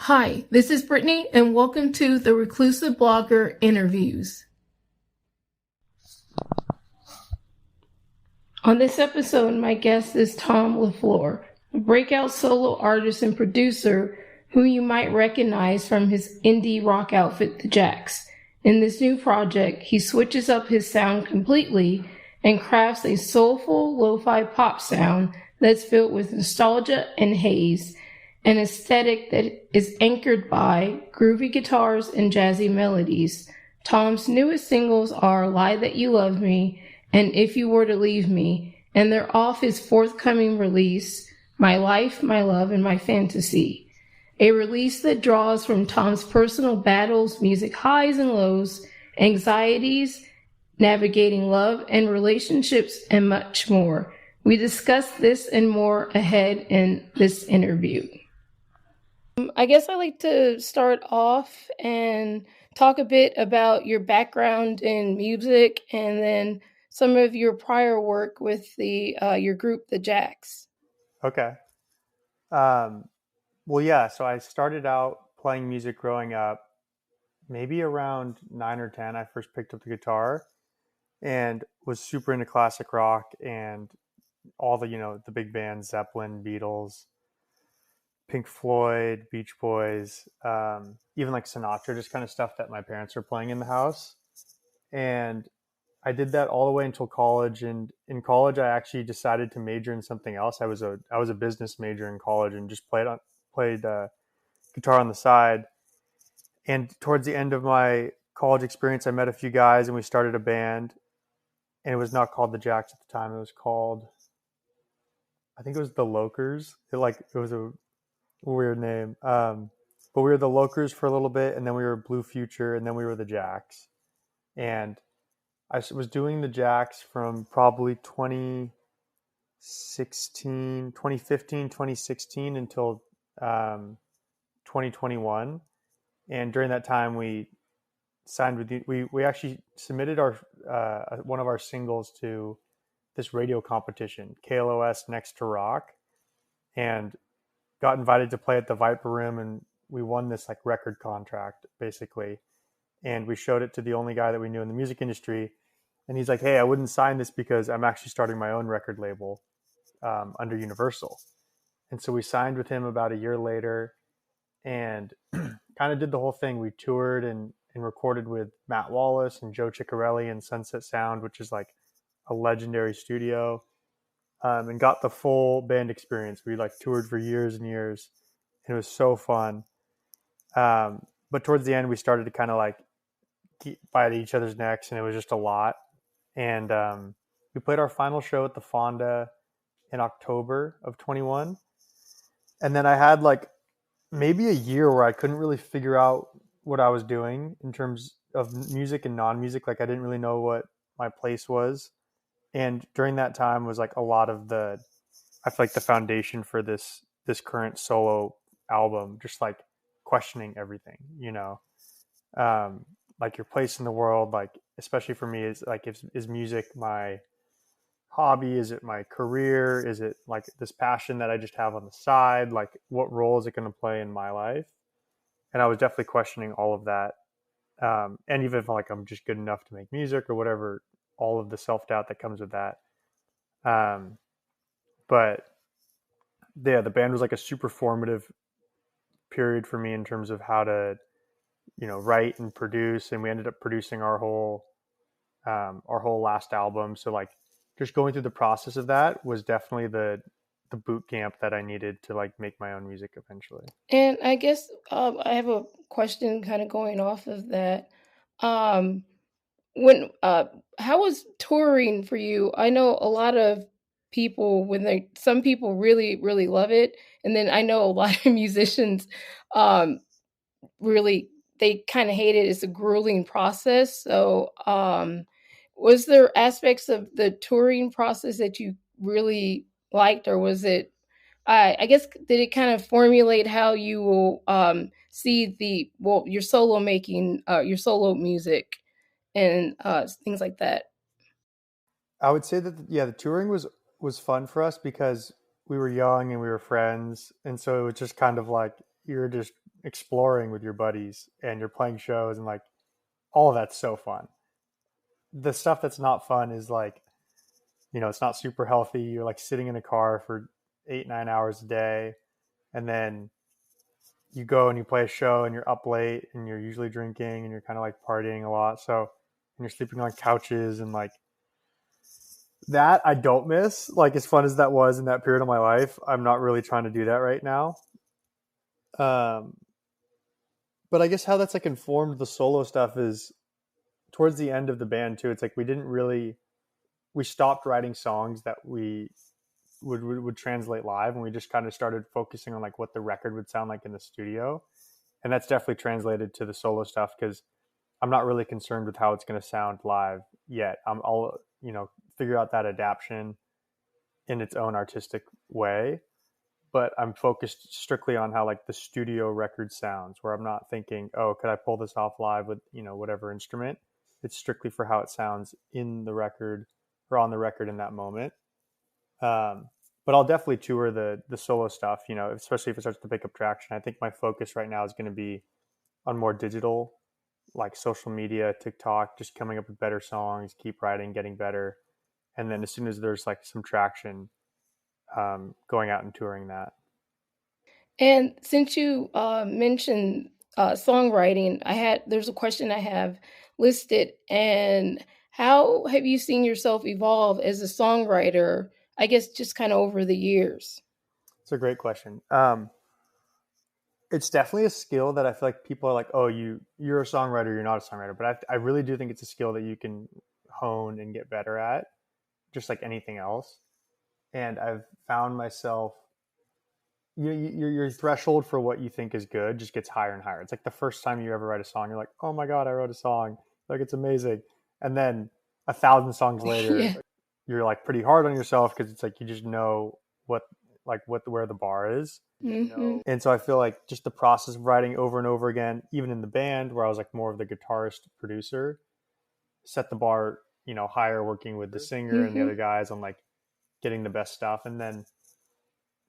Hi, this is Brittany, and welcome to the Reclusive Blogger Interviews. On this episode, my guest is Tom LeFlore, a breakout solo artist and producer who you might recognize from his indie rock outfit, The Jacks. In this new project, he switches up his sound completely and crafts a soulful lo-fi pop sound that's filled with nostalgia and haze, an aesthetic that is anchored by groovy guitars and jazzy melodies. Tom's newest singles are Lie That You Love Me and If You Were to Leave Me, and they're off his forthcoming release, My Life, My Love, and My Fantasy, a release that draws from Tom's personal battles, music highs and lows, anxieties, navigating love and relationships, and much more. We discuss this and more ahead in this interview. I guess I'd like to start off and talk a bit about your background in music and then some of your prior work with your group, The Jacks. Okay. So I started out playing music growing up, maybe around 9 or 10. I first picked up the guitar and was super into classic rock and all the big bands, Zeppelin, Beatles, Pink Floyd, Beach Boys, even like Sinatra, just kind of stuff that my parents were playing in the house. And I did that all the way until college. And in college, I actually decided to major in something else. I was a business major in college and just played guitar on the side. And towards the end of my college experience, I met a few guys and we started a band. And it was not called the Jacks at the time. It was called, I think it was the Lokers. It was a weird name. But we were the Lokers for a little bit, and then we were Blue Future, and then we were the Jacks. And I was doing the Jacks from probably 2015, 2016 until 2021. And during that time, we signed with we actually submitted our one of our singles to this radio competition, KLOS Next to Rock, and got invited to play at the Viper Room, and we won this like record contract basically. And we showed it to the only guy that we knew in the music industry, and he's like, "Hey, I wouldn't sign this because I'm actually starting my own record label under Universal." And so we signed with him about a year later, and kind of did the whole thing. We toured and recorded with Matt Wallace and Joe Ciccarelli and Sunset Sound, which is like a legendary studio, and got the full band experience. We like toured for years and years, and it was so fun. But towards the end, we started to kind of like bite each other's necks, and it was just a lot. And we played our final show at the Fonda in October of 21. And then I had like maybe a year where I couldn't really figure out what I was doing in terms of music and non-music. Like I didn't really know what my place was. And during that time was like a lot of I feel like the foundation for this current solo album, just like questioning everything, like your place in the world, like especially for me is like, is music my hobby? Is it my career? Is it like this passion that I just have on the side? Like what role is it going to play in my life? And I was definitely questioning all of that. And even if like I'm just good enough to make music or whatever, all of the self-doubt that comes with that. But yeah, the band was like a super formative period for me in terms of how to, write and produce. And we ended up producing our whole last album. So like just going through the process of that was definitely the boot camp that I needed to like make my own music eventually. And I guess I have a question kind of going off of that. Um, when How was touring for you? I know a lot of people some people really really love it, and then I know a lot of musicians um really they kind of hate it. It's a grueling process. So was there aspects of the touring process that you really liked, or was it I guess, did it kind of formulate how you will see your solo making, your solo music and things like that? I would say that the touring was fun for us because we were young and we were friends, and so it was just kind of like exploring with your buddies and you're playing shows and like all of that's so fun. The stuff that's not fun is like, it's not super healthy. You're like sitting in a car for 8, 9 hours a day, and then you go and you play a show and you're up late and you're usually drinking and you're kind of like partying a lot. So, and you're sleeping on couches and like that I don't miss. Like as fun as that was in that period of my life, I'm not really trying to do that right now. Um, but I guess how that's like informed the solo stuff is towards the end of the band too. It's like we stopped writing songs that we would translate live, and we just kind of started focusing on like what the record would sound like in the studio. And that's definitely translated to the solo stuff because I'm not really concerned with how it's going to sound live yet. I'll figure out that adaptation in its own artistic way, but I'm focused strictly on how like the studio record sounds, where I'm not thinking, oh, could I pull this off live with whatever instrument. It's strictly for how it sounds in the record or on the record in that moment. But I'll definitely tour the solo stuff, especially if it starts to pick up traction. I think my focus right now is going to be on more digital, like social media, TikTok, just coming up with better songs, keep writing, getting better. And then as soon as there's like some traction, going out and touring that. And since you mentioned songwriting, there's a question I have listed. And how have you seen yourself evolve as a songwriter? I guess just kind of over the years. It's a great question. It's definitely a skill that I feel like people are like, oh, you're a songwriter, you're not a songwriter. But I really do think it's a skill that you can hone and get better at, just like anything else. And I've found myself, your threshold for what you think is good just gets higher and higher. It's like the first time you ever write a song, you're like, oh my God, I wrote a song. Like it's amazing. And then 1,000 songs later, Yeah. you're like pretty hard on yourself because it's like you just know where the bar is. Hmm. And so I feel like just the process of writing over and over again, even in the band where I was like more of the guitarist producer, set the bar, higher, working with the singer and the Hmm. other guys on like getting the best stuff. And then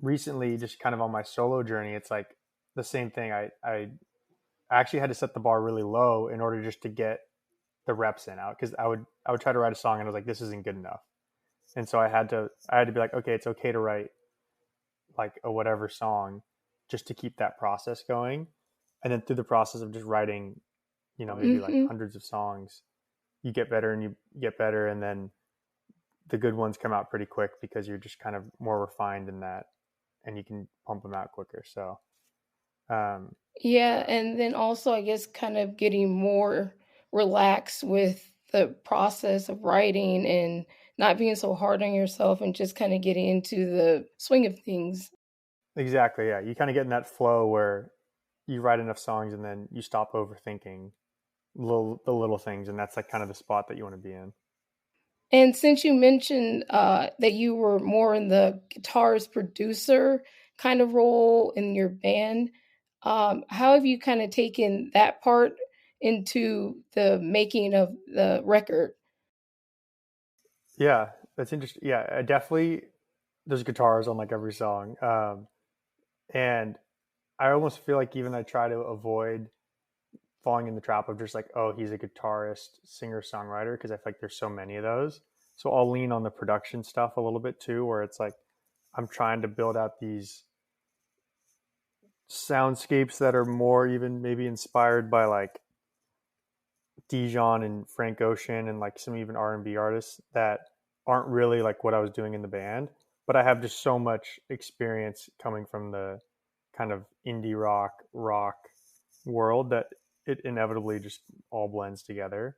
recently, just kind of on my solo journey, it's like the same thing. I actually had to set the bar really low in order just to get the reps in out, because I would try to write a song and I was like, this isn't good enough. And so I had to be like, okay, it's okay to write like a whatever song just to keep that process going. And then through the process of just writing, maybe like Hmm. hundreds of songs, you get better and you get better. And then the good ones come out pretty quick because you're just kind of more refined in that and you can pump them out quicker. So, um, Yeah, and then also I guess kind of getting more relaxed with the process of writing and not being so hard on yourself and just kind of getting into the swing of things. exactly. Yeah. You kind of get in that flow where you write enough songs and then you stop overthinking the little things. And that's like kind of the spot that you want to be in. And since you mentioned that you were more in the guitarist producer kind of role in your band, how have you kind of taken that part into the making of the record? Yeah. That's interesting. Yeah. I definitely, there's guitars on like every song. And I almost feel like even I try to avoid falling in the trap of just like, oh, he's a guitarist, singer, songwriter, because I feel like there's so many of those. So I'll lean on the production stuff a little bit too, where it's like I'm trying to build out these soundscapes that are more even maybe inspired by like Dijon and Frank Ocean and like some even R&B artists that aren't really like what I was doing in the band. But I have just so much experience coming from the kind of indie rock world that it inevitably just all blends together.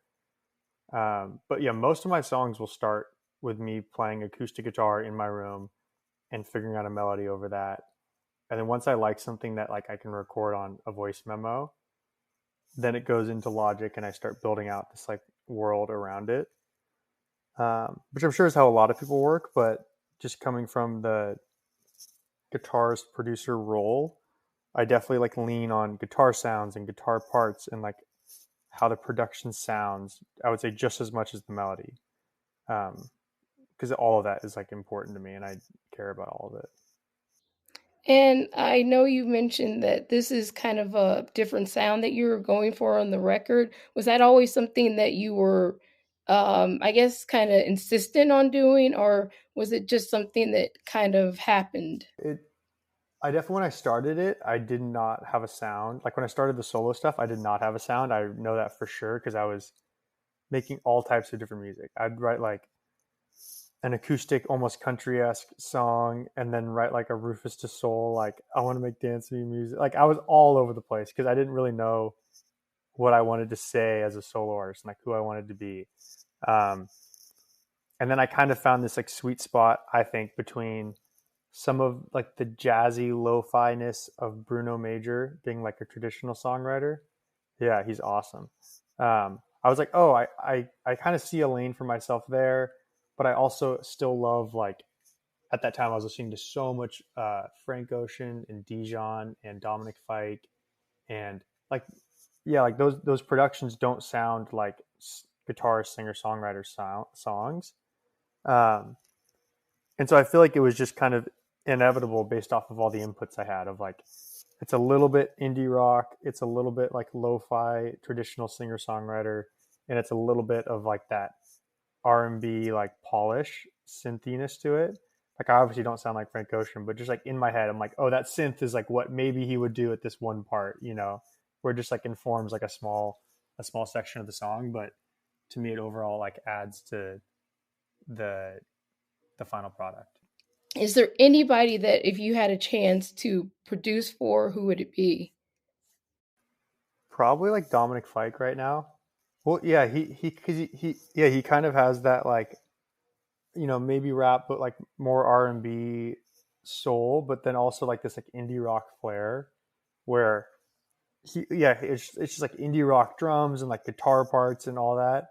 But yeah, most of my songs will start with me playing acoustic guitar in my room and figuring out a melody over that. And then once I like something that like I can record on a voice memo, then it goes into Logic and I start building out this like world around it, which I'm sure is how a lot of people work. But just coming from the guitarist producer role, I definitely like lean on guitar sounds and guitar parts and like how the production sounds. I would say just as much as the melody, because all of that is like important to me and I care about all of it. And I know you mentioned that this is kind of a different sound that you were going for on the record. Was that always something that you were, I guess, kind of insistent on doing, or was it just something that kind of happened? It I definitely, when I started it, I did not have a sound. Like when I started the solo stuff, I did not have a sound. I know that for sure because I was making all types of different music. I'd write like an acoustic, almost country esque song, and then write like a Rufus to Soul, like I want to make dance music. Like I was all over the place because I didn't really know what I wanted to say as a solo artist, and like who I wanted to be. Um, and then I kind of found this like sweet spot, I think, between some of like the jazzy lo-fi ness of Bruno Major being like a traditional songwriter. Yeah, he's awesome. I was like, oh, I kind of see a lane for myself there, but I also still love like at that time I was listening to so much Frank Ocean and Dijon and Dominic Fike and like yeah, like those productions don't sound like guitarist, singer, songwriter songs. Um, and so I feel like it was just kind of inevitable based off of all the inputs I had of like it's a little bit indie rock, it's a little bit like lo-fi traditional singer songwriter, and it's a little bit of like that R&B like polish synthiness to it. Like I obviously don't sound like Frank Ocean, but just like in my head I'm like, oh, that synth is like what maybe he would do at this one part, where it just like informs like a small section of the song, but to me it overall like adds to the the final product. Is there anybody that, if you had a chance to produce for, who would it be? Probably like Dominic Fike right now. Well, yeah, he kind of has that like maybe rap but like more R&B soul, but then also like this like indie rock flair where it's just like indie rock drums and like guitar parts and all that,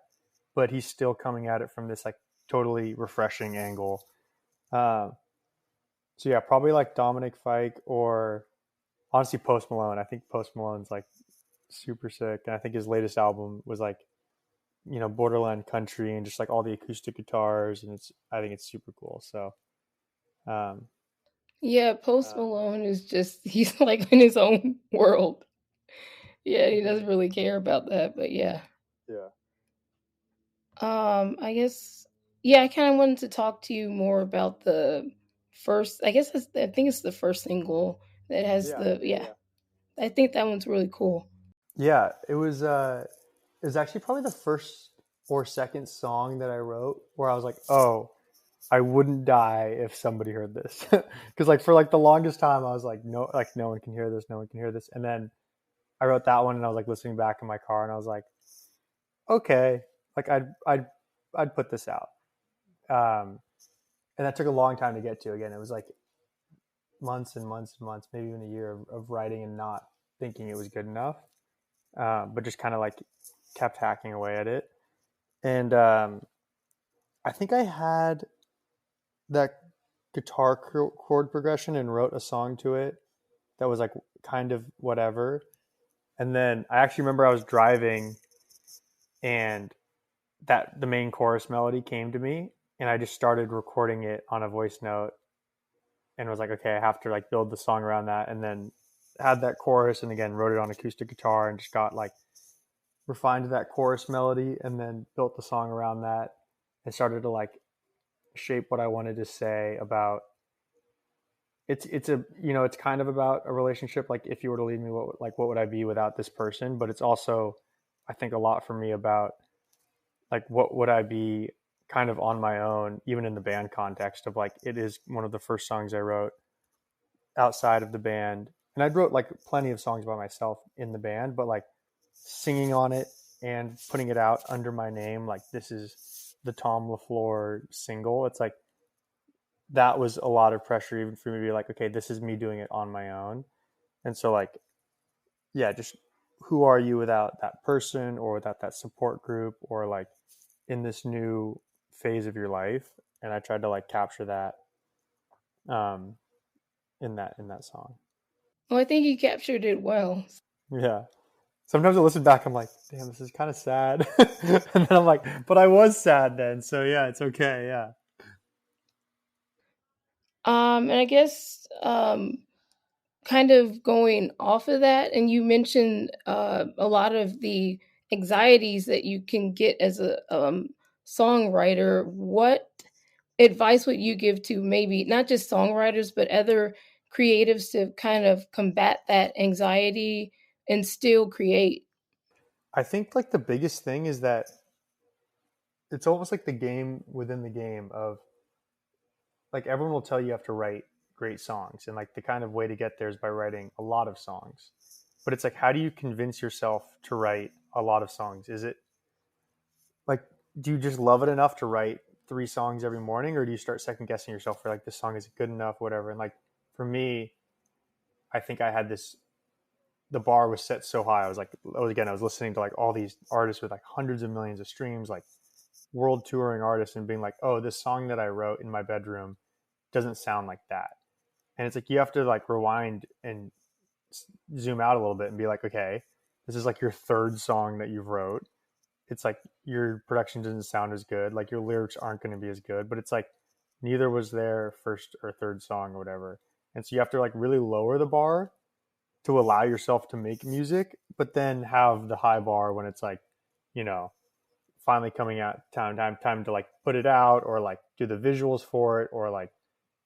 but he's still coming at it from this like totally refreshing angle. Um, so yeah, probably like Dominic Fike or honestly Post Malone. I think Post Malone's like super sick, and I think his latest album was like borderline country and just like all the acoustic guitars, and I think it's super cool. So um, Yeah, Post Malone is just, he's like in his own world. Yeah, he doesn't really care about that, but yeah. yeah, I guess, yeah, I kind of wanted to talk to you more about the first, I think it's the first single that has yeah, the, yeah, yeah, yeah. I think that one's really cool. Yeah, it was actually probably the first or second song that I wrote where I was like, oh, I wouldn't die if somebody heard this. Because like for like the longest time I was like no one can hear this, no one can hear this. And then I wrote that one and I was like listening back in my car and I was like, okay, like I'd put this out. Um, and that took a long time to get to. Again, it was like months and months and months, maybe even a year of writing and not thinking it was good enough, but just kind of like kept hacking away at it. And I think I had that guitar chord progression and wrote a song to it that was like kind of whatever. And then I actually remember I was driving and that the main chorus melody came to me and I just started recording it on a voice note and was like, okay, I have to like build the song around that. And then had that chorus and again wrote it on acoustic guitar and just got like refined that chorus melody and then built the song around that and started to like shape what I wanted to say about it's a it's kind of about a relationship, like if you were to leave me, what would I be without this person, but it's also I think a lot for me about like what would I be kind of on my own, even in the band context of like it is one of the first songs I wrote outside of the band. And I wrote like plenty of songs by myself in the band, but like singing on it and putting it out under my name, like this is the Tom LeFlore single. It's like that was a lot of pressure even for me to be like, okay, this is me doing it on my own. And so like, yeah, just who are you without that person or without that support group or like in this new phase of your life? And I tried to like capture that um in that song. Well, I think you captured it well. Yeah. Sometimes I listen back, I'm like, damn, this is kind of sad. And then I'm like, but I was sad then. So yeah, it's okay. Yeah. And I guess, kind of going off of that, and you mentioned a lot of the anxieties that you can get as a songwriter. What advice would you give to maybe not just songwriters, but other creatives to kind of combat that anxiety and still create? I think like the biggest thing is that it's almost like the game within the game of like everyone will tell you have to write great songs, and like the kind of way to get there is by writing a lot of songs. But it's like, how do you convince yourself to write a lot of songs? Is it like, do you just love it enough to write 3 songs every morning, or do you start second guessing yourself for like, this song is good enough, whatever? And like for me, I think I had this, the bar was set so high. I was listening to like all these artists with like hundreds of millions of streams, like world touring artists, and being like, oh, this song that I wrote in my bedroom doesn't sound like that. And it's like, you have to like rewind and zoom out a little bit and be like, okay, this is like your third song that you've wrote. It's like your production doesn't sound as good, like your lyrics aren't going to be as good, but it's like neither was their first or third song or whatever. And so you have to like really lower the bar to allow yourself to make music, but then have the high bar when it's like, you know, finally coming out, time to like put it out, or like do the visuals for it, or like,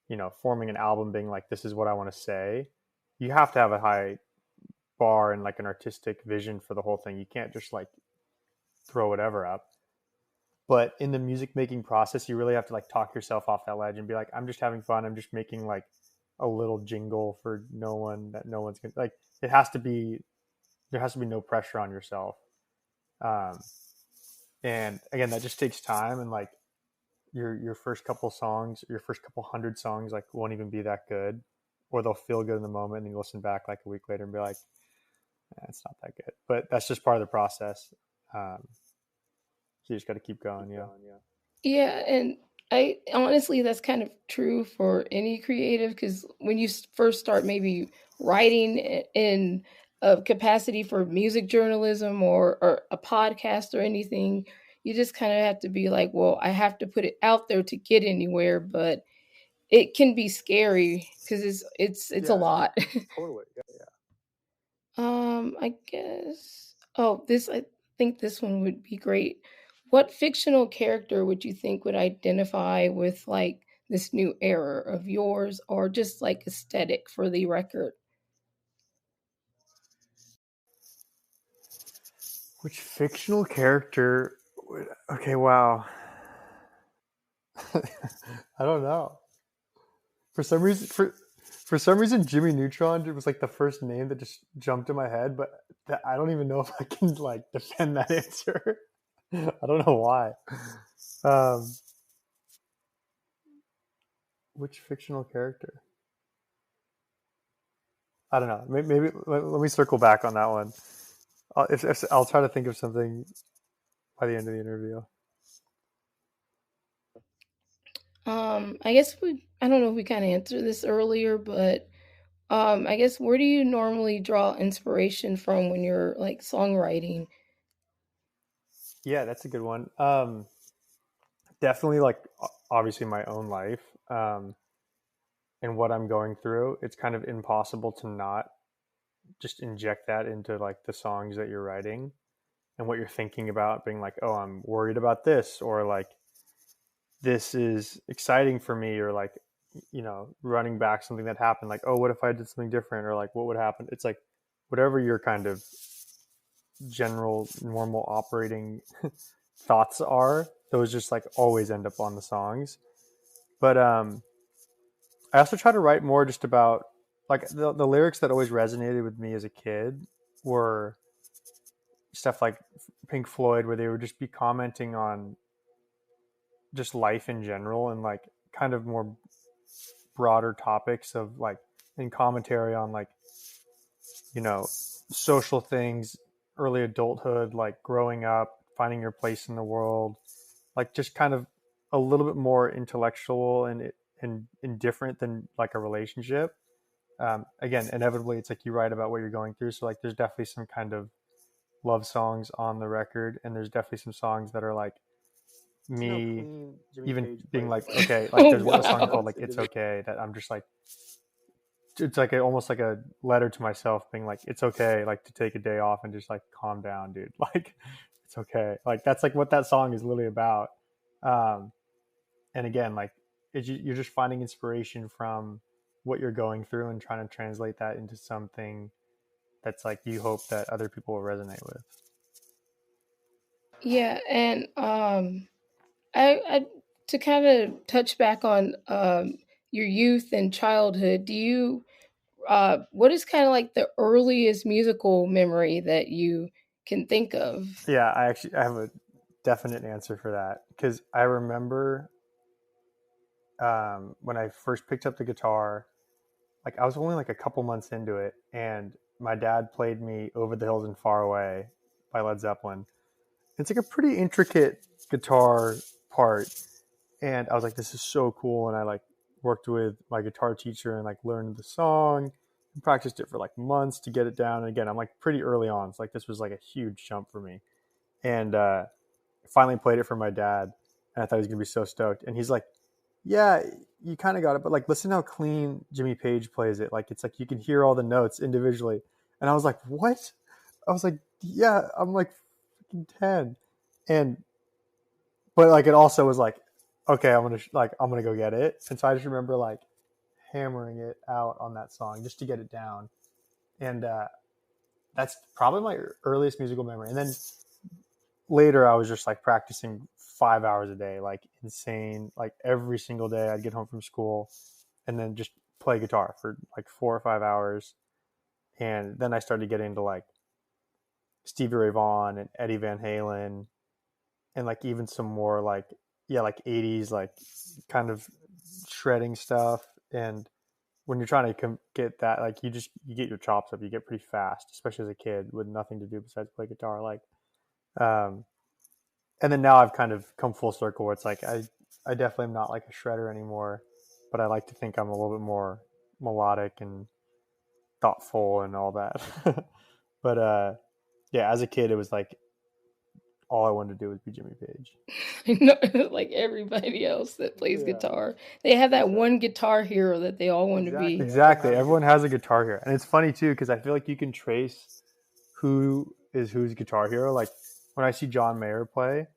you know, forming an album, being like, this is what I want to say. You have to have a high bar and like an artistic vision for the whole thing. You can't just like throw whatever up. But in the music making process, you really have to like talk yourself off that ledge and be like, I'm just having fun. I'm just making like a little jingle for no one that no one's gonna like. It has to be, there has to be no pressure on yourself. Um, and again, that just takes time. And like your first couple songs, your first couple hundred songs, like won't even be that good, or they'll feel good in the moment, and you listen back like a week later and be like, it's not that good. But that's just part of the process. So you just got to keep going. Yeah. Yeah, and I honestly, that's kind of true for any creative, because when you first start maybe writing in a capacity for music journalism or a podcast or anything, you just kind of have to be like, well, I have to put it out there to get anywhere, but it can be scary because it's a Yeah. lot. Totally. Yeah. I guess. Oh, this I think this one would be great. What fictional character would you think would identify with like this new era of yours, or just like aesthetic for the record? Which fictional character would, okay, wow. I don't know. For some reason, for some reason, Jimmy Neutron was like the first name that just jumped in my head, but I don't even know if I can like defend that answer. I don't know why. Um, which fictional character? I don't know. Maybe let me circle back on that one. If I'll try to think of something by the end of the interview. I guess I don't know if we kind of answered this earlier, but I guess where do you normally draw inspiration from when you're like songwriting? Yeah, that's a good one. Definitely, like obviously my own life, and what I'm going through. It's kind of impossible to not just inject that into like the songs that you're writing and what you're thinking about. Being like, oh, I'm worried about this, or like this is exciting for me, or like, you know, running back something that happened. Like, oh, what if I did something different, or like what would happen? It's like whatever your kind of general normal operating thoughts are, those just like always end up on the songs. But I also try to write more just about like the lyrics that always resonated with me as a kid were stuff like Pink Floyd, where they would just be commenting on just life in general, and like kind of more broader topics of like, in commentary on like, you know, social things, early adulthood, like growing up, finding your place in the world, like just kind of a little bit more intellectual and indifferent than like a relationship. Again, inevitably, it's like you write about what you're going through. So like, there's definitely some kind of love songs on the record, and there's definitely some songs that are like me even being like, okay, like Oh there's a song called wow. like "It's Okay" that I'm just like it's like almost like a letter to myself being like, it's okay, like to take a day off and just like calm down, dude. Like it's okay. Like that's like what that song is literally about. Um, and again, like you're just finding inspiration from what you're going through and trying to translate that into something that's like you hope that other people will resonate with. Yeah, and I to kind of touch back on your youth and childhood, do you what is kind of like the earliest musical memory that you can think of? Yeah, I have a definite answer for that because I remember when I first picked up the guitar, like I was only like a couple months into it, and my dad played me "Over the Hills and Far Away" by Led Zeppelin. It's like a pretty intricate guitar part, and I was like, "This is so cool!" And I like worked with my guitar teacher and like learned the song and practiced it for like months to get it down. And again, I'm like pretty early on, so like this was like a huge jump for me. And finally played it for my dad, and I thought he was gonna be so stoked. And he's like, "Yeah, you kind of got it, but like listen how clean Jimmy Page plays it. Like it's like you can hear all the notes individually." And I was like, "What?" I was like, "Yeah, I'm like freaking 10." And but like it also was like, "Okay, I'm gonna go get it." And so I just remember like hammering it out on that song just to get it down. And that's probably my earliest musical memory. And then later I was just like practicing 5 hours a day, like insane. Like every single day I'd get home from school and then just play guitar for like 4 or 5 hours. And then I started getting into like Stevie Ray Vaughan and Eddie Van Halen and like even some more like, yeah, like 80s, like kind of shredding stuff. And when you're trying to get that, like you get your chops up, you get pretty fast, especially as a kid with nothing to do besides play guitar. Like, um, and then now I've kind of come full circle where it's like I definitely am not like a shredder anymore, but I like to think I'm a little bit more melodic and thoughtful and all that. But yeah, as a kid, it was like all I wanted to do was be Jimmy Page. I know, like everybody else that plays Yeah. guitar, they have that So one guitar hero that they all want to exactly, be. exactly. Everyone has a guitar hero, and it's funny too because I feel like you can trace who is whose guitar hero. Like when I see John Mayer play,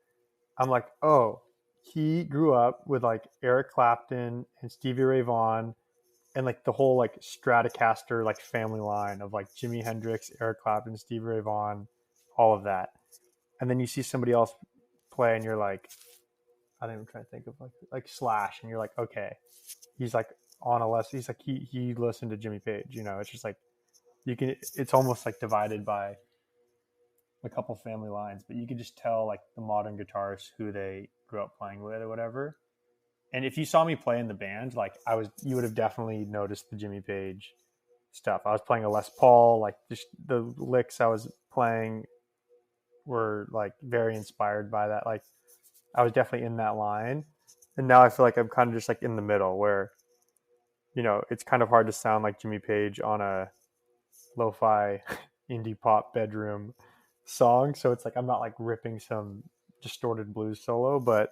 I'm like, oh, he grew up with like Eric Clapton and Stevie Ray Vaughan and like the whole like Stratocaster like family line of like Jimi Hendrix, Eric Clapton, Stevie Ray Vaughan, all of that. And then you see somebody else play and you're like, I don't even try to think of like Slash, and you're like, okay, he's like on a less. He's like he listened to Jimmy Page. You know, it's just like you can. It's almost like divided by a couple family lines, but you can just tell like the modern guitarists who they grew up playing with or whatever. And if you saw me play in the band, like you would have definitely noticed the Jimmy Page stuff. I was playing a Les Paul, like just the licks I was playing were like very inspired by that. Like I was definitely in that line. And now I feel like I'm kind of just like in the middle where, you know, it's kind of hard to sound like Jimmy Page on a lo-fi indie pop bedroom song. So it's like I'm not like ripping some distorted blues solo, but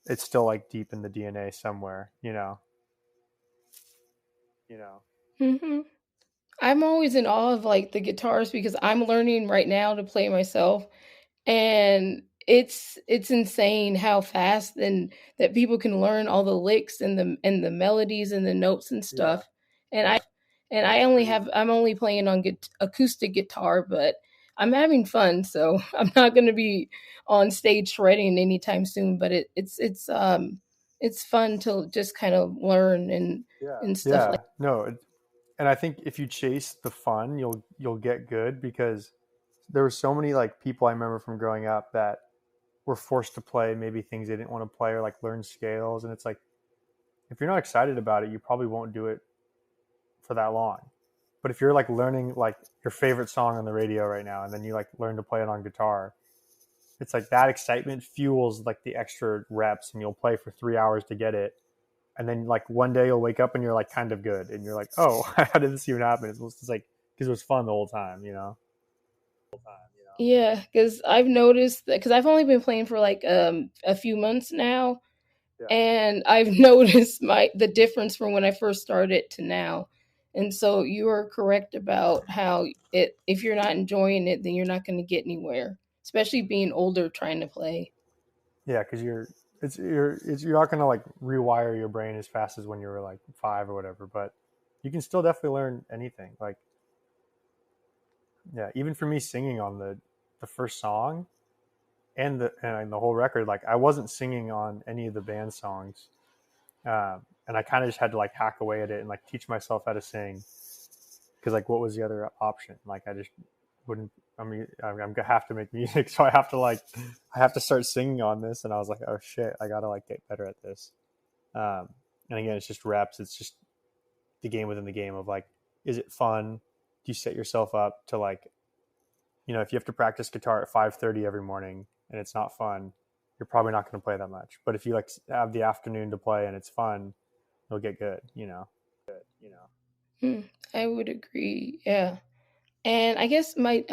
it's still like deep in the DNA somewhere, you know. You know. Hmm. I'm always in awe of like the guitars because I'm learning right now to play myself, and it's insane how fast and that people can learn all the licks and the melodies and the notes and Yeah. stuff. And It's crazy. I'm only playing on acoustic guitar, but I'm having fun, so I'm not going to be on stage shredding anytime soon, but it's fun to just kind of learn Yeah. and stuff like. Yeah. No, and I think if you chase the fun, you'll get good because there were so many like people I remember from growing up that were forced to play maybe things they didn't want to play or like learn scales, and it's like if you're not excited about it, you probably won't do it for that long. But if you're like learning like your favorite song on the radio right now and then you like learn to play it on guitar, it's like that excitement fuels like the extra reps and you'll play for 3 hours to get it. And then like one day you'll wake up and you're like kind of good and you're like, oh, how did this even happen? It's just like because it was fun the whole time, you know. Yeah, because I've noticed that because I've only been playing for like a few months now, Yeah. and I've noticed my the difference from when I first started to now. And so you are correct about how if you're not enjoying it, then you're not going to get anywhere, especially being older trying to play. Yeah, because you're not gonna like rewire your brain as fast as when you were like 5 or whatever, but you can still definitely learn anything. Like, yeah, even for me singing on the first song and the whole record, like I wasn't singing on any of the band songs, and I kind of just had to like hack away at it and like teach myself how to sing because like what was the other option? Like I just wouldn't. I mean, I'm gonna have to make music, so I have to start singing on this, and I was like, oh shit, I gotta like get better at this. And again, it's just reps. It's just the game within the game of like, is it fun? Do you set yourself up to like, if you have to practice guitar at 5:30 every morning and it's not fun, you're probably not going to play that much. But if you like have the afternoon to play and it's fun, you'll get good. Hmm, I would agree. Yeah. And I guess my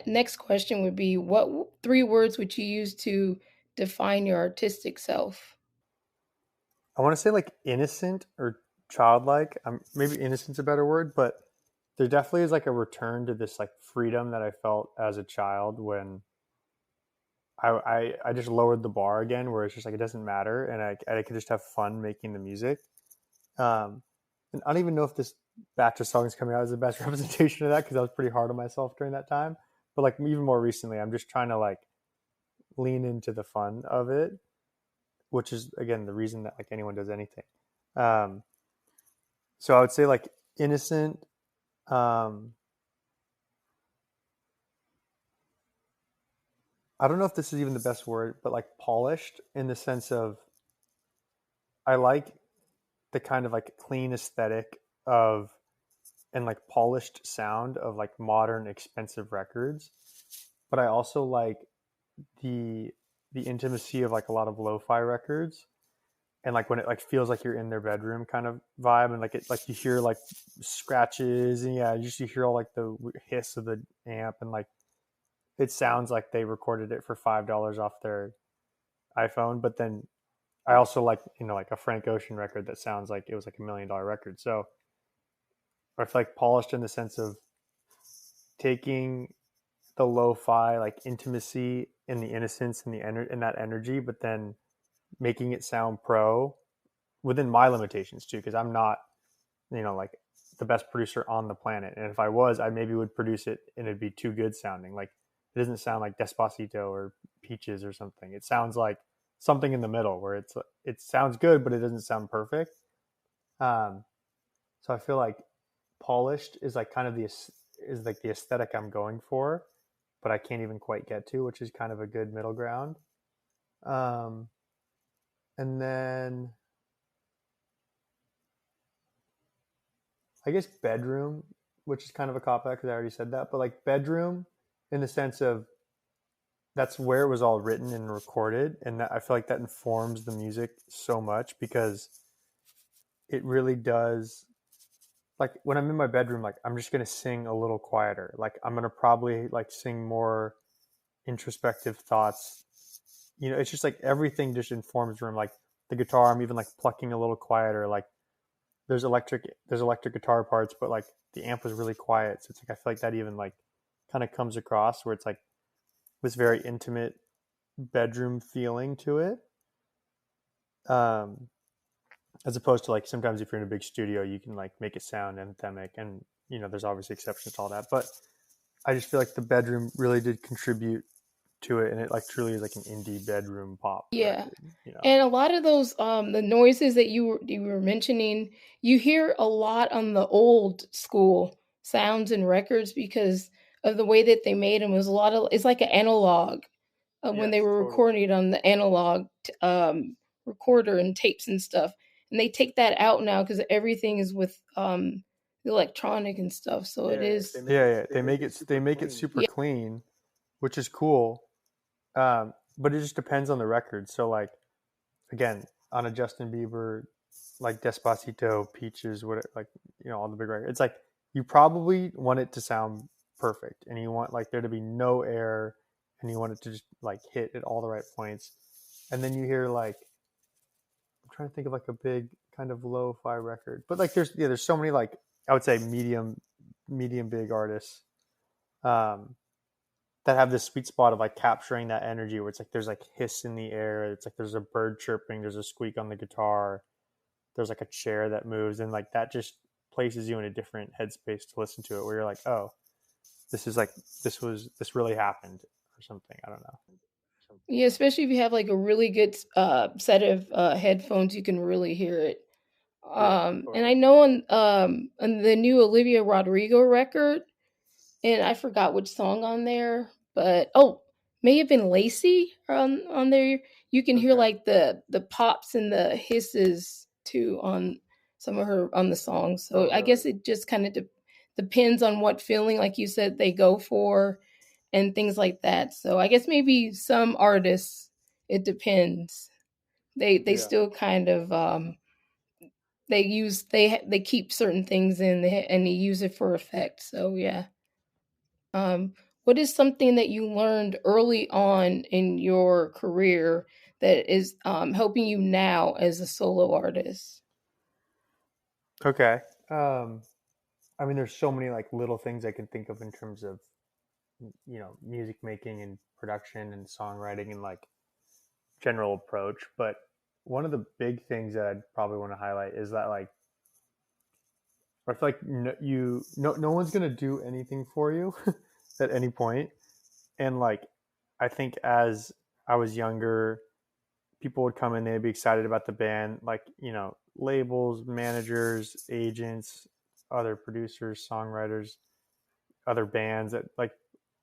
next question would be, what three words would you use to define your artistic self? I want to say like innocent or childlike. Maybe innocent's a better word, but there definitely is like a return to this like freedom that I felt as a child when I just lowered the bar again, where it's just like it doesn't matter, and I could just have fun making the music. And I don't even know if this batch of songs coming out is the best representation of that because I was pretty hard on myself during that time. But like even more recently, I'm just trying to like lean into the fun of it, which is again the reason that like anyone does anything. Um, so I would say like innocent. Um, I don't know if this is even the best word, but like polished in the sense of I like the kind of like clean aesthetic of and like polished sound of like modern expensive records, but I also like the the intimacy of like a lot of lo-fi records and like when it like feels like you're in their bedroom kind of vibe, and like it like you hear like scratches and yeah, you hear all like the hiss of the amp, and like it sounds like they recorded it for $5 off their iPhone, but then I also like like a Frank Ocean record that sounds like it was like $1 million record. So I feel like polished in the sense of taking the lo-fi like intimacy and the innocence and and that energy, but then making it sound pro within my limitations too, because I'm not like the best producer on the planet, and if I was, I maybe would produce it and it'd be too good sounding. Like it doesn't sound like Despacito or Peaches or something. It sounds like something in the middle where it sounds good, but it doesn't sound perfect. Um, so I feel like polished is like kind of the aesthetic I'm going for, but I can't even quite get to, which is kind of a good middle ground. Um, and then I guess bedroom, which is kind of a cop out because I already said that, but like bedroom in the sense of that's where it was all written and recorded, and that, I feel like that informs the music so much because it really does. Like when I'm in my bedroom, like I'm just gonna sing a little quieter. Like I'm gonna probably like sing more introspective thoughts. It's just like everything just informs room. Like the guitar, I'm even like plucking a little quieter. Like there's electric guitar parts, but like the amp was really quiet. So it's like I feel like that even like kind of comes across where it's like this very intimate bedroom feeling to it. Um, as opposed to like sometimes if you're in a big studio, you can like make it sound anthemic, and there's obviously exceptions to all that. But I just feel like the bedroom really did contribute to it, and it like truly is like an indie bedroom pop Yeah. record. And a lot of those the noises that you were mentioning, you hear a lot on the old school sounds and records because of the way that they made them. It was a lot of, it's like an analog when they Yes, were totally. recording it on the analog recorder and tapes and stuff. And they take that out now because everything is with electronic and stuff. So it Yeah, is. yeah. They make it super Yeah. clean, which is cool. But it just depends on the record. So like again, on a Justin Bieber, like Despacito, Peaches, what like all the big records, it's like you probably want it to sound perfect, and you want like there to be no air, and you want it to just like hit at all the right points. And then you hear like I'm trying to think of like a big kind of lo-fi record, but like there's so many like I would say medium big artists um, that have this sweet spot of like capturing that energy where it's like there's like hiss in the air, it's like there's a bird chirping, there's a squeak on the guitar, there's like a chair that moves, and like that just places you in a different headspace to listen to it, where you're like, oh, this is like this really happened or something. I don't know. Yeah, especially if you have like a really good set of headphones, you can really hear it. And I know on the new Olivia Rodrigo record, and I forgot which song on there, but may have been Lacey on there. You can hear Okay. like the pops and the hisses too on some of her on the songs. So Oh, I really? guess it just kind of depends on what feeling, like you said, they go for and things like that. So I guess maybe some artists, it depends. They Yeah. still kind of they keep certain things in and they use it for effect. So yeah. Um, what is something that you learned early on in your career that is helping you now as a solo artist? Okay. I mean, there's so many like little things I can think of in terms of music making and production and songwriting and like general approach. But one of the big things that I'd probably want to highlight is that like I feel like no one's gonna do anything for you at any point. And like I think as I was younger, people would come in, they'd be excited about the band, like labels, managers, agents, other producers, songwriters, other bands that like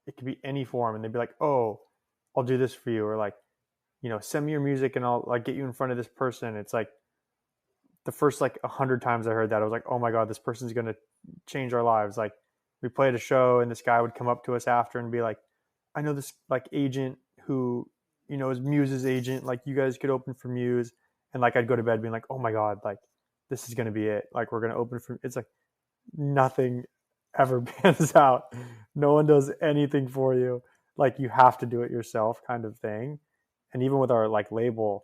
it could be any form, and they'd be like, oh, I'll do this for you, or like send me your music and I'll like get you in front of this person. It's like the first like 100 times I heard that, I was like, oh my god, this person's gonna change our lives. Like we played a show and this guy would come up to us after and be like, I know this like agent who is Muse's agent, like you guys could open for Muse. And like I'd go to bed being like, oh my god, like this is gonna be it, like we're gonna open for. It's like nothing ever pans out. No one does anything for you. Like you have to do it yourself, kind of thing. And even with our like label,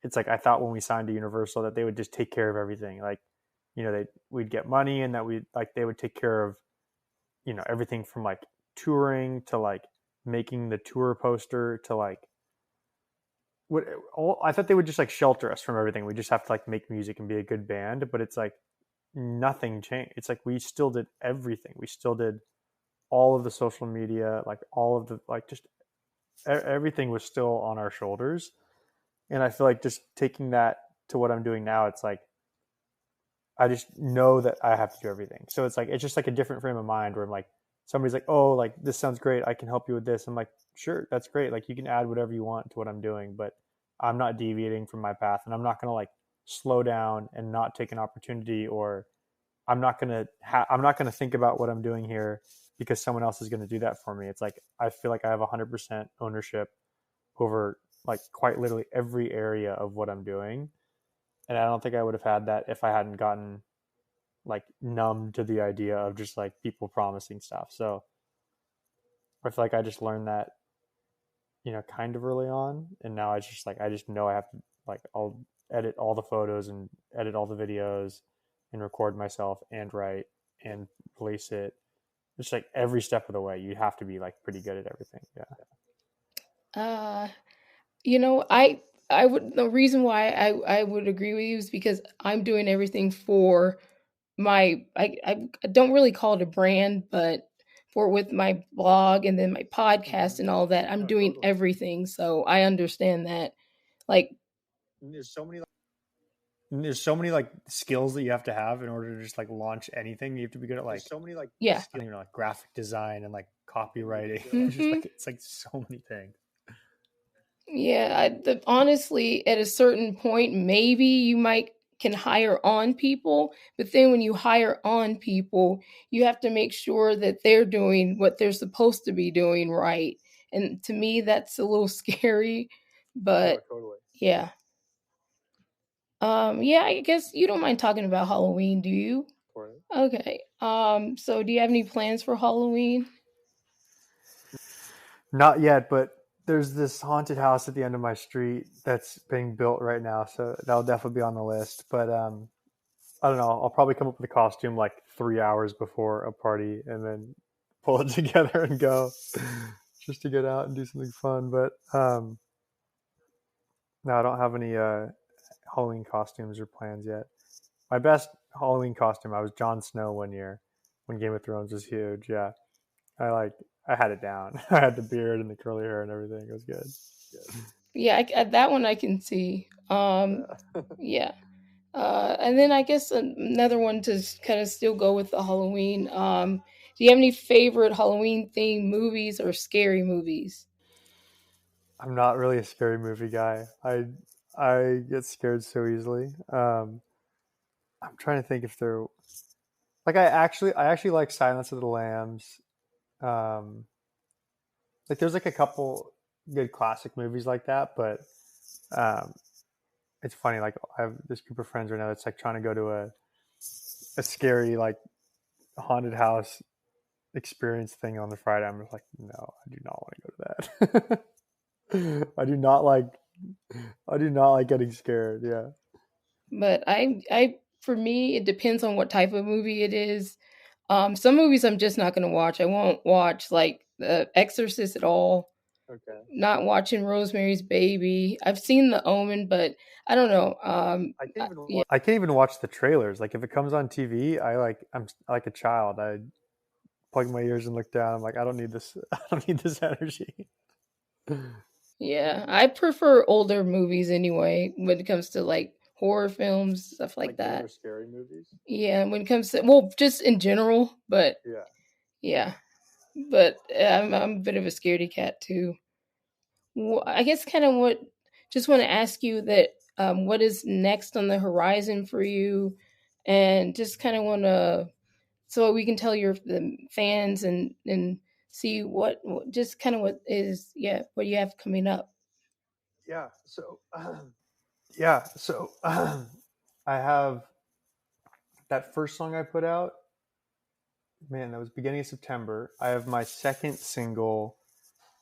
it's like I thought when we signed to Universal that they would just take care of everything. Like, we'd get money and that they would take care of, everything from like touring to like making the tour poster to like what all. I thought they would just like shelter us from everything. We just have to like make music and be a good band. But it's like nothing changed. It's like we still did everything. We still did all of the social media, like all of the like just everything was still on our shoulders. And I feel like just taking that to what I'm doing now, it's like I just know that I have to do everything. So it's like it's just like a different frame of mind where I'm like somebody's like, oh, like this sounds great, I can help you with this. I'm like, sure, that's great. Like you can add whatever you want to what I'm doing, but I'm not deviating from my path, and I'm not gonna like slow down and not take an opportunity, or I'm not gonna think about what I'm doing here because someone else is gonna do that for me. It's like I feel like I have 100% ownership over like quite literally every area of what I'm doing. And I don't think I would have had that if I hadn't gotten like numb to the idea of just like people promising stuff. So I feel like I just learned that, kind of early on. And now I just know I have to like, I'll edit all the photos and edit all the videos and record myself and write and release it. It's like every step of the way, you have to be like pretty good at everything. Yeah. Uh, I would the reason why I would agree with you is because I'm doing everything for I don't really call it a brand, but for with my blog and then my podcast and all that, I'm doing everything. So I understand that. Like, There's so many like skills that you have to have in order to just like launch anything. You have to be good at like yeah. like graphic design and like copywriting. Just Hmm. like it's like so many things. Yeah, honestly, at a certain point, maybe you might can hire on people, but then when you hire on people, you have to make sure that they're doing what they're supposed to be doing right. And to me, that's a little scary, but Totally. yeah. Yeah, I guess you don't mind talking about Halloween, do you? Okay. So do you have any plans for Halloween? Not yet, but there's this haunted house at the end of my street that's being built right now, so that'll definitely be on the list. But I don't know. I'll probably come up with a costume like 3 hours before a party and then pull it together and go just to get out and do something fun. But no, I don't have any Halloween costumes or plans yet. My best Halloween costume, I was Jon Snow one year when Game of Thrones was huge. Yeah, I like I had it down. I had the beard and the curly hair and everything. It was good. Yeah, that one I can see. Yeah. Yeah. And then I guess another one to kind of still go with the Halloween. Do you have any favorite Halloween themed movies or scary movies? I'm not really a scary movie guy. I get scared so easily. I'm trying to think if there like I actually like Silence of the Lambs. Um, like there's like a couple good classic movies like that, but um, it's funny. Like I have this group of friends right now that's like trying to go to a scary like haunted house experience thing on the Friday. I'm just like, no, I do not want to go to that. I do not like I do not like getting scared. Yeah. But for me, it depends on what type of movie it is. Some movies I'm just not going to watch. I won't watch like The Exorcist at all. Okay. Not watching Rosemary's Baby. I've seen The Omen, but I don't know. Yeah, I can't even watch the trailers. Like if it comes on TV, I'm like a child. I plug my ears and look down. I'm like, I don't need this. I don't need this energy. yeah. I prefer older movies anyway when it comes to like horror films, stuff like Like older that. scary movies. Yeah, when it comes to well, just in general, but Yeah. yeah. But I'm a bit of a scaredy cat too. I guess kind of what just want to ask you that what is next on the horizon for you, and just kind of want to so we can tell your the fans and see just kind of what is what you have coming up. Yeah. Yeah. So I have that first song I put out. Man, that was beginning of September. I have my second single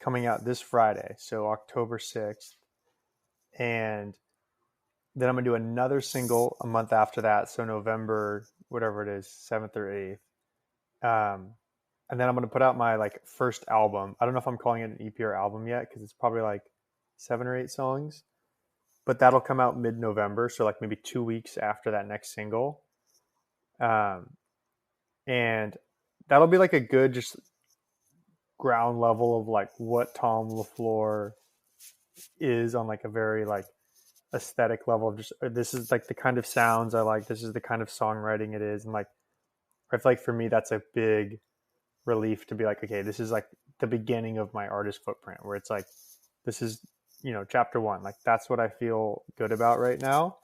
coming out this Friday, so October 6th, and then I'm gonna do another single a month after that, so November, whatever it is, 7th or 8th. And then I'm gonna put out my like first album. I don't know if I'm calling it an EP or album yet because it's probably like 7 or 8 songs, but that'll come out mid-November, so like maybe 2 weeks after that next single. Um, and that'll be like a good just ground level of like what Tom LeFlore is on like a very like aesthetic level of just this is like the kind of sounds I like. This is the kind of songwriting it is, and like I feel like for me that's a big relief to be like, okay, this is like the beginning of my artist footprint where it's like, this is, chapter one. Like that's what I feel good about right now.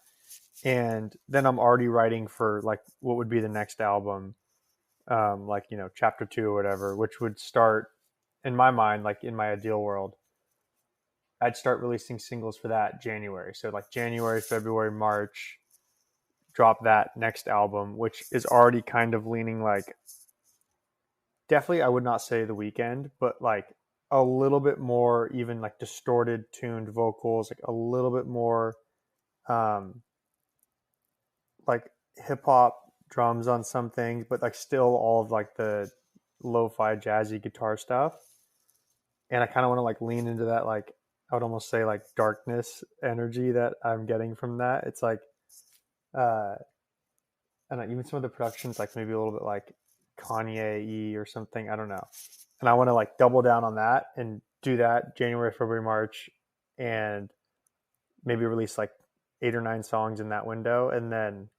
And then I'm already writing for like what would be the next album, like, chapter two or whatever, which would start in my mind, like in my ideal world, I'd start releasing singles for that January. So like January, February, March, drop that next album, which is already kind of leaning like definitely I would not say The Weekend, but like a little bit more even like distorted tuned vocals, like a little bit more um like hip hop drums on some things, but like still all of like the lo-fi jazzy guitar stuff. And I kind of want to like lean into that like I would almost say like darkness energy that I'm getting from that. It's like uh and even some of the productions like maybe a little bit like Kanye or something. I don't know. And I want to like double down on that and do that January, February, March, and maybe release like 8 or 9 songs in that window. And then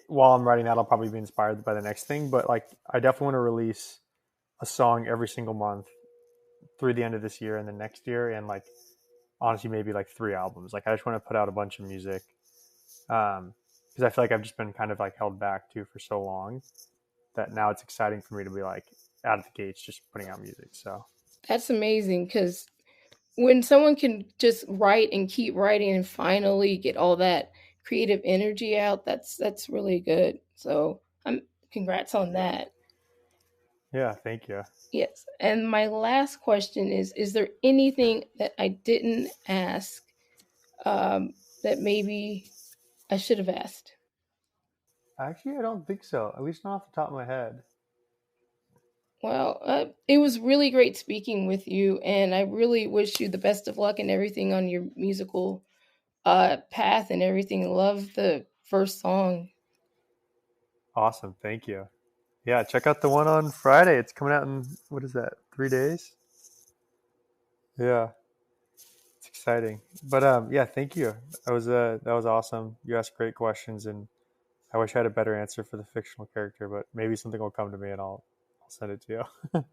while I'm writing that, I'll probably be inspired by the next thing. But like, I definitely want to release a song every single month through the end of this year and the next year, and like honestly, maybe like 3 albums. Like, I just want to put out a bunch of music because I feel like I've just been kind of like held back too for so long that now it's exciting for me to be like out of the gates just putting out music. So That's amazing because when someone can just write and keep writing and finally get all that creative energy out, that's really good. So I'm congrats on yeah, that. yeah, thank you. Yes. And my last question is there anything that I didn't ask that maybe I should have asked? Actually, I don't think so. At least not off the top of my head. Well, it was really great speaking with you, and I really wish you the best of luck and everything on your musical path and everything. Love the first song. Awesome. Thank you. Yeah, check out the one on Friday. It's coming out in, what is that, 3 days? Yeah, it's exciting. But yeah, thank you. That was awesome. You asked great questions, and I wish I had a better answer for the fictional character, but maybe something will come to me and I'll send it to you.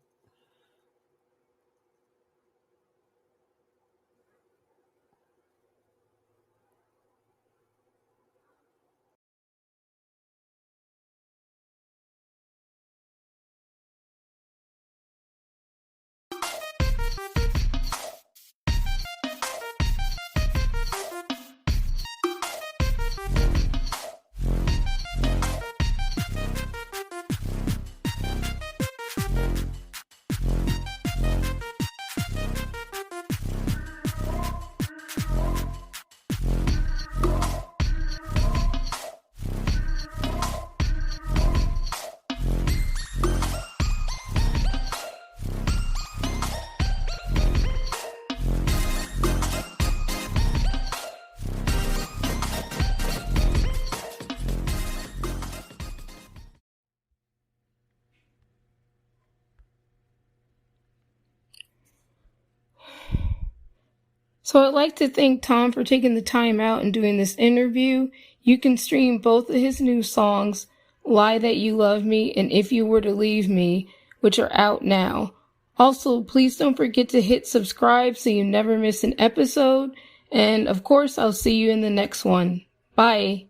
So I'd like to thank Tom for taking the time out and doing this interview. You can stream both of his new songs, Lie That You Love Me and If You Were to Leave Me, which are out now. Also, please don't forget to hit subscribe so you never miss an episode. And of course, I'll see you in the next one. Bye.